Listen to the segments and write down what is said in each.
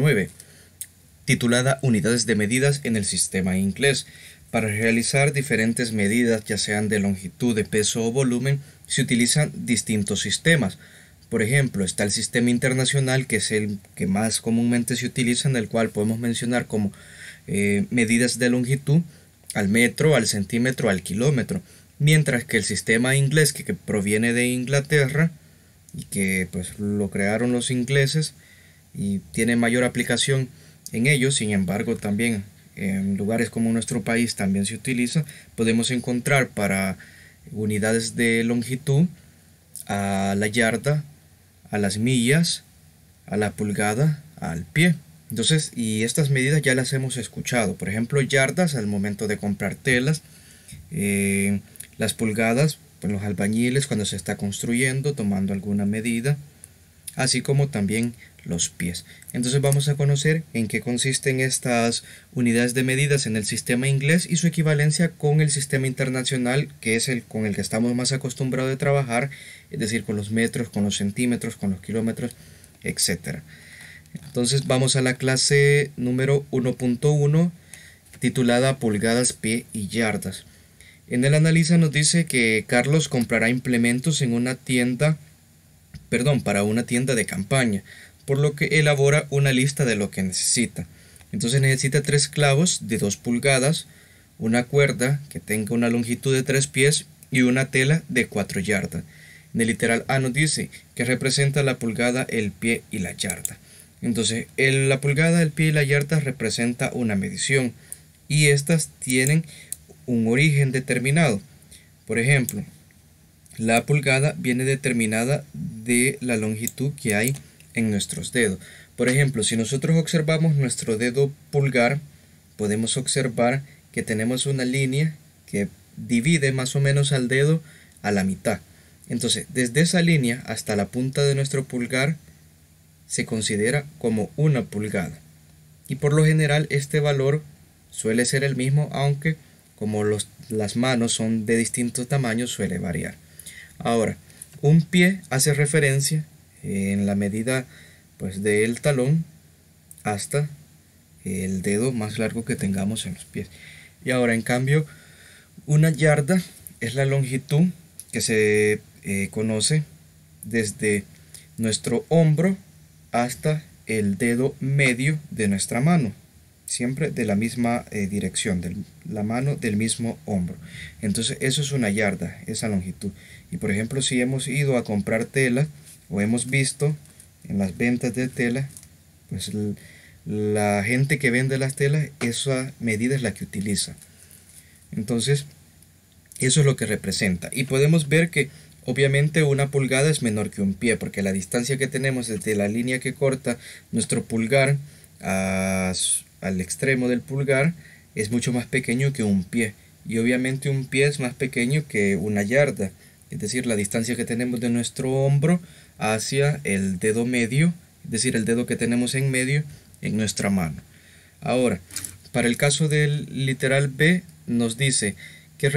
9, titulada Unidades de medidas en el sistema inglés. Para realizar diferentes medidas, ya sean de longitud, de peso o volumen, se utilizan distintos sistemas. Por ejemplo, está el sistema internacional, que es el que más comúnmente se utiliza, en el cual podemos mencionar como medidas de longitud al metro, al centímetro, al kilómetro. Mientras que el sistema inglés, que proviene de Inglaterra y que pues lo crearon los ingleses y tiene mayor aplicación en ellos, sin embargo también en lugares como nuestro país también se utiliza, podemos encontrar para unidades de longitud a la yarda, a las millas, a la pulgada, al pie. Entonces, y estas medidas ya las hemos escuchado. Por ejemplo, yardas al momento de comprar telas, las pulgadas, pues los albañiles cuando se está construyendo, tomando alguna medida, así como también los pies. Entonces vamos a conocer en qué consisten estas unidades de medidas en el sistema inglés y su equivalencia con el sistema internacional, que es el con el que estamos más acostumbrados de trabajar, es decir, con los metros, con los centímetros, con los kilómetros, etc. Entonces vamos a la clase número 1.1 titulada Pulgadas, Pie y Yardas. En el análisis nos dice que Carlos comprará implementos en una tienda, para una tienda de campaña, por lo que elabora una lista de lo que necesita. Entonces necesita 3 clavos de 2 pulgadas, una cuerda que tenga una longitud de 3 pies y una tela de 4 yardas. En el literal A nos dice que representa la pulgada, el pie y la yarda. Entonces la pulgada, el pie y la yarda representa una medición y estas tienen un origen determinado. Por ejemplo, la pulgada viene determinada de la longitud que hay en nuestros dedos. Por ejemplo, si nosotros observamos nuestro dedo pulgar, podemos observar que tenemos una línea que divide más o menos al dedo a la mitad. Entonces, desde esa línea hasta la punta de nuestro pulgar se considera como una pulgada. Y por lo general este valor suele ser el mismo, aunque como las manos son de distintos tamaños suele variar. Ahora, un pie hace referencia en la medida pues del talón hasta el dedo más largo que tengamos en los pies. Y ahora, en cambio, una yarda es la longitud que se conoce desde nuestro hombro hasta el dedo medio de nuestra mano, siempre de la misma dirección, de la mano del mismo hombro. Entonces eso es una yarda, esa longitud. Y por ejemplo, si hemos ido a comprar tela o hemos visto en las ventas de tela, pues la gente que vende las telas, esa medida es la que utiliza. Entonces eso es lo que representa. Y podemos ver que obviamente una pulgada es menor que un pie, porque la distancia que tenemos desde la línea que corta nuestro pulgar al extremo del pulgar es mucho más pequeño que un pie, y obviamente un pie es más pequeño que una yarda, es decir, la distancia que tenemos de nuestro hombro hacia el dedo medio, es decir, el dedo que tenemos en medio en nuestra mano. Ahora, para el caso del literal B nos dice que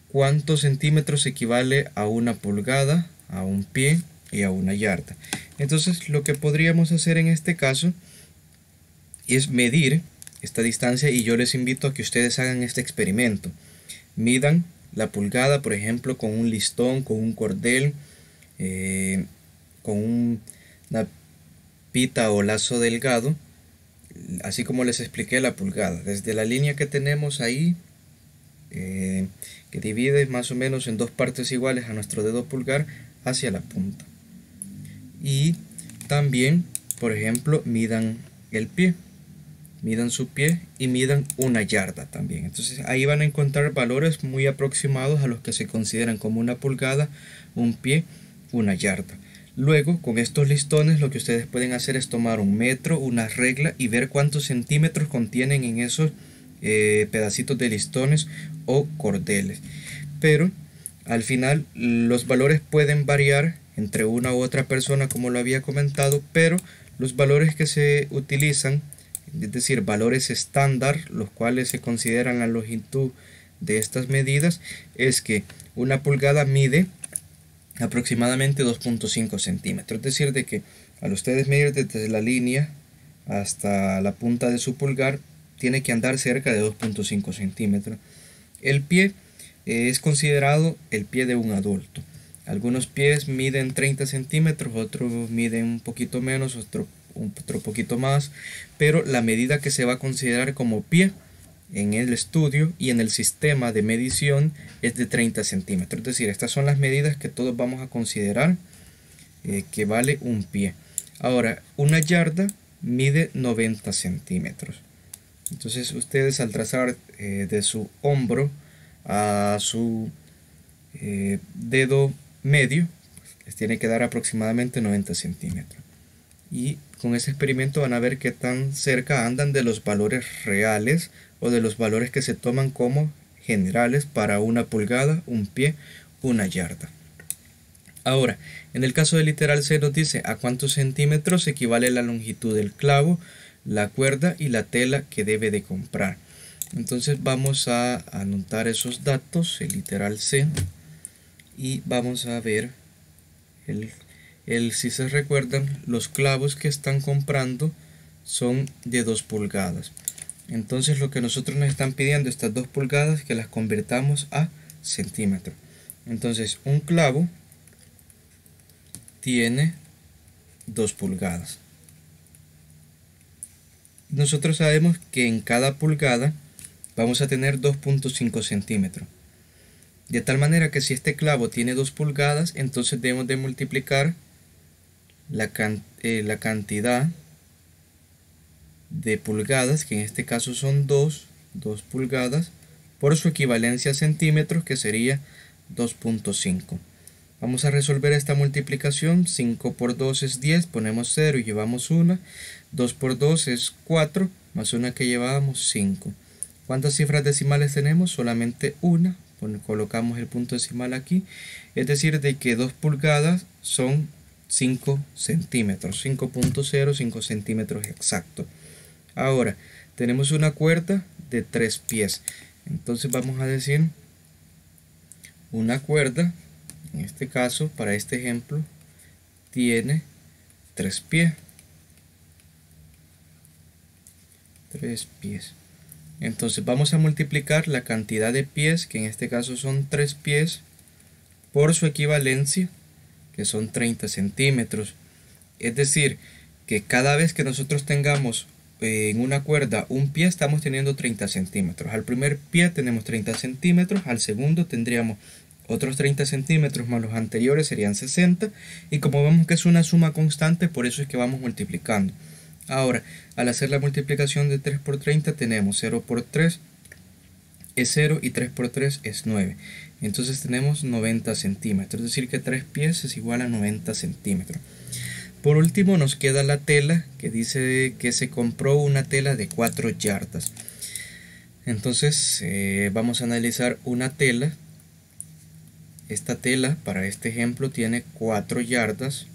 cuántos centímetros equivale a una pulgada, a un pie y a una yarda. Entonces lo que podríamos hacer en este caso es medir esta distancia, y yo les invito a que ustedes hagan este experimento. Midan la pulgada, por ejemplo, con un listón, con un cordel, con una pita o lazo delgado, así como les expliqué la pulgada, desde la línea que tenemos ahí, que divide más o menos en 2 partes iguales a nuestro dedo pulgar, hacia la punta. Y también, por ejemplo, midan el pie, midan su pie y midan una yarda también. Entonces ahí van a encontrar valores muy aproximados a los que se consideran como una pulgada, un pie, una yarda. Luego, con estos listones, lo que ustedes pueden hacer es tomar un metro, una regla, y ver cuántos centímetros contienen en esos pedacitos de listones o cordeles. Pero al final los valores pueden variar entre una u otra persona, como lo había comentado, pero los valores que se utilizan, es decir, valores estándar, los cuales se consideran la longitud de estas medidas, es que una pulgada mide aproximadamente 2.5 centímetros, es decir, de que Al ustedes medir desde la línea hasta la punta de su pulgar, tiene que andar cerca de 2.5 centímetros. El pie es considerado el pie de un adulto. Algunos pies miden 30 centímetros, otros miden un poquito menos, otro poquito más, pero la medida que se va a considerar como pie en el estudio y en el sistema de medición es de 30 centímetros. Es decir, estas son las medidas que todos vamos a considerar que vale un pie. Ahora, una yarda mide 90 centímetros. Entonces ustedes al trazar de su hombro a su dedo medio, les tiene que dar aproximadamente 90 centímetros. Y con ese experimento van a ver qué tan cerca andan de los valores reales o de los valores que se toman como generales para una pulgada, un pie, una yarda. Ahora, en el caso del literal C nos dice a cuántos centímetros equivale la longitud del clavo, la cuerda y la tela que debe de comprar. Entonces vamos a anotar esos datos, el literal C, y vamos a ver si se recuerdan, los clavos que están comprando son de 2 pulgadas. Entonces lo que nosotros nos están pidiendo, estas 2 pulgadas, que las convirtamos a centímetros. Entonces un clavo tiene 2 pulgadas. Nosotros sabemos que en cada pulgada vamos a tener 2.5 centímetros. De tal manera que si este clavo tiene 2 pulgadas, entonces debemos de multiplicar la cantidad de pulgadas, que en este caso son 2 pulgadas, por su equivalencia a centímetros, que sería 2.5. Vamos a resolver esta multiplicación. 5 por 2 es 10, ponemos 0 y llevamos 1. 2 por 2 es 4, más una que llevábamos 5. ¿Cuántas cifras decimales tenemos? Solamente una. Colocamos el punto decimal aquí. Es decir, de que 2 pulgadas son 5 centímetros. 5.0, 5 centímetros exacto. Ahora, tenemos una cuerda de 3 pies. Entonces vamos a decir una cuerda, en este caso, para este ejemplo, tiene 3 pies. 3 pies. Entonces vamos a multiplicar la cantidad de pies, que en este caso son 3 pies, por su equivalencia, que son 30 centímetros. Es decir, que cada vez que nosotros tengamos en una cuerda un pie, estamos teniendo 30 centímetros. Al primer pie tenemos 30 centímetros, al segundo tendríamos otros 30 centímetros más los anteriores, serían 60. Y como vemos que es una suma constante, por eso es que vamos multiplicando. Ahora, al hacer la multiplicación de 3 por 30, tenemos 0 por 3 es 0 y 3 por 3 es 9. Entonces tenemos 90 centímetros, es decir que 3 pies es igual a 90 centímetros. Por último nos queda la tela, que dice que se compró una tela de 4 yardas. Entonces vamos a analizar una tela. Esta tela para este ejemplo tiene 4 yardas.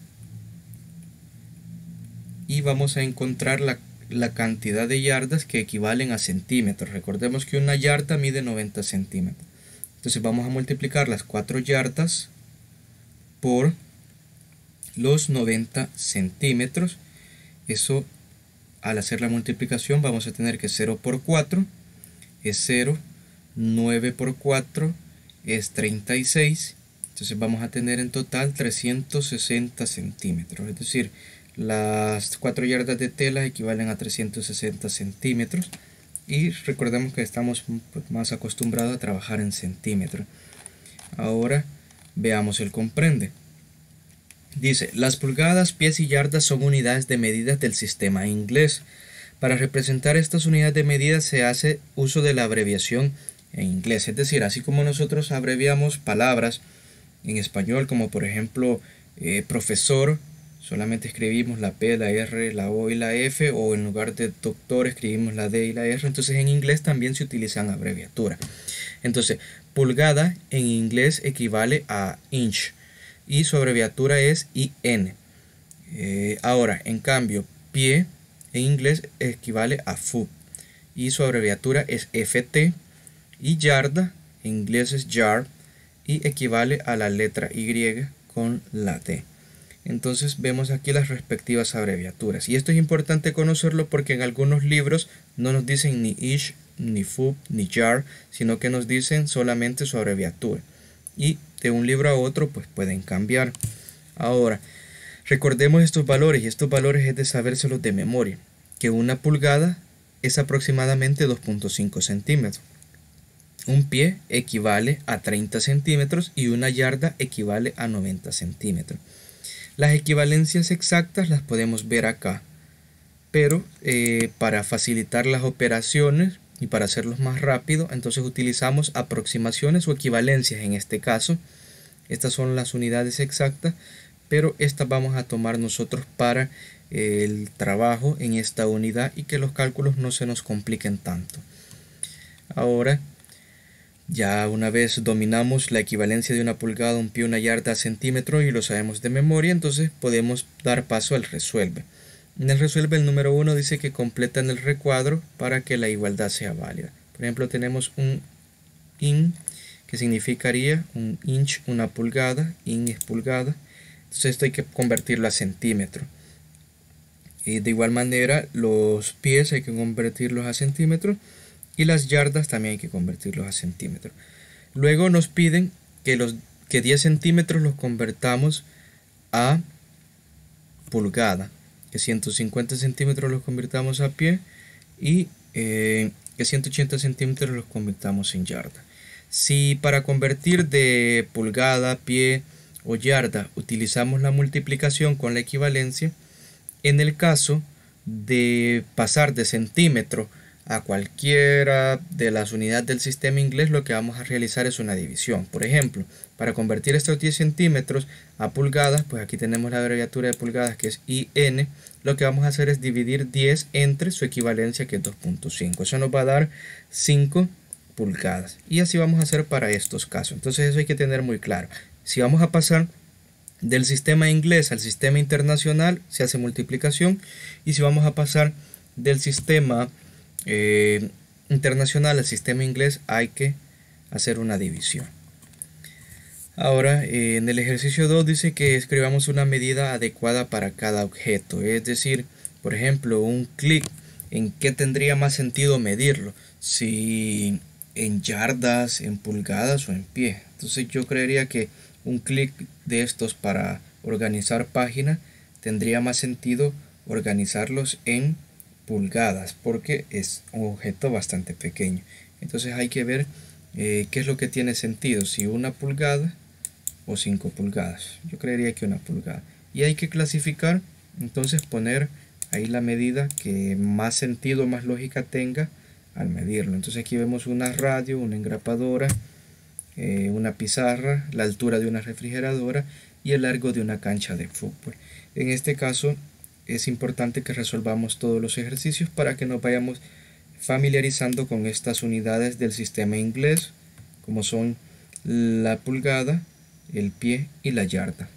Y vamos a encontrar la cantidad de yardas que equivalen a centímetros. Recordemos que una yarda mide 90 centímetros. Entonces vamos a multiplicar las 4 yardas por los 90 centímetros. Eso, al hacer la multiplicación, vamos a tener que 0 por 4 es 0, 9 por 4 es 36. Entonces vamos a tener en total 360 centímetros. Es decir, las 4 yardas de tela equivalen a 360 centímetros. Y recordemos que estamos más acostumbrados a trabajar en centímetros. Ahora veamos el comprende. Dice, las pulgadas, pies y yardas son unidades de medidas del sistema inglés. Para representar estas unidades de medida se hace uso de la abreviación en inglés. Es decir, así como nosotros abreviamos palabras en español, como por ejemplo profesor, solamente escribimos la P, la R, la O y la F, o en lugar de doctor escribimos la D y la R. Entonces en inglés también se utilizan abreviaturas. Entonces pulgada en inglés equivale a inch y su abreviatura es IN. Ahora, en cambio, pie en inglés equivale a foot y su abreviatura es FT. Y yarda en inglés es yard y equivale a la letra Y con la D. Entonces vemos aquí las respectivas abreviaturas. Y esto es importante conocerlo porque en algunos libros no nos dicen ni inch, ni foot, ni yard, sino que nos dicen solamente su abreviatura. Y de un libro a otro pues pueden cambiar. Ahora, recordemos estos valores, y estos valores es de sabérselos de memoria, que una pulgada es aproximadamente 2.5 centímetros. Un pie equivale a 30 centímetros y una yarda equivale a 90 centímetros. Las equivalencias exactas las podemos ver acá, pero para facilitar las operaciones y para hacerlos más rápido, entonces utilizamos aproximaciones o equivalencias en este caso. Estas son las unidades exactas, pero estas vamos a tomar nosotros para el trabajo en esta unidad y que los cálculos no se nos compliquen tanto. Ahora, ya una vez dominamos la equivalencia de una pulgada, un pie, una yarda, centímetro y lo sabemos de memoria, entonces podemos dar paso al resuelve. En el resuelve el número 1 dice que completan el recuadro para que la igualdad sea válida. Por ejemplo, tenemos un in, que significaría un inch, una pulgada, in es pulgada. Entonces esto hay que convertirlo a centímetro. Y de igual manera los pies hay que convertirlos a centímetros y las yardas también hay que convertirlos a centímetros. Luego nos piden que 10 centímetros los convertamos a pulgada, que 150 centímetros los convirtamos a pie y que 180 centímetros los convirtamos en yarda. Si para convertir de pulgada, pie o yarda utilizamos la multiplicación con la equivalencia, en el caso de pasar de centímetro a cualquiera de las unidades del sistema inglés, lo que vamos a realizar es una división. Por ejemplo, para convertir estos 10 centímetros a pulgadas, pues aquí tenemos la abreviatura de pulgadas que es IN. Lo que vamos a hacer es dividir 10 entre su equivalencia que es 2.5. Eso nos va a dar 5 pulgadas. Y así vamos a hacer para estos casos. Entonces eso hay que tener muy claro. Si vamos a pasar del sistema inglés al sistema internacional, se hace multiplicación. Y si vamos a pasar del sistema internacional al sistema inglés, hay que hacer una división. Ahora en el ejercicio 2 dice que escribamos una medida adecuada para cada objeto, es decir, por ejemplo, un clic, ¿en qué tendría más sentido medirlo? Si en yardas, en pulgadas o en pie. Entonces yo creería que un clic de estos para organizar páginas tendría más sentido organizarlos en pulgadas porque es un objeto bastante pequeño. Entonces hay que ver qué es lo que tiene sentido, si una pulgada o 5 pulgadas. Yo creería que una pulgada. Y hay que clasificar, entonces poner ahí la medida que más sentido, más lógica tenga al medirlo. Entonces aquí vemos una radio, una engrapadora, una pizarra, la altura de una refrigeradora y el largo de una cancha de fútbol. En este caso es importante que resolvamos todos los ejercicios para que nos vayamos familiarizando con estas unidades del sistema inglés, como son la pulgada, el pie y la yarda.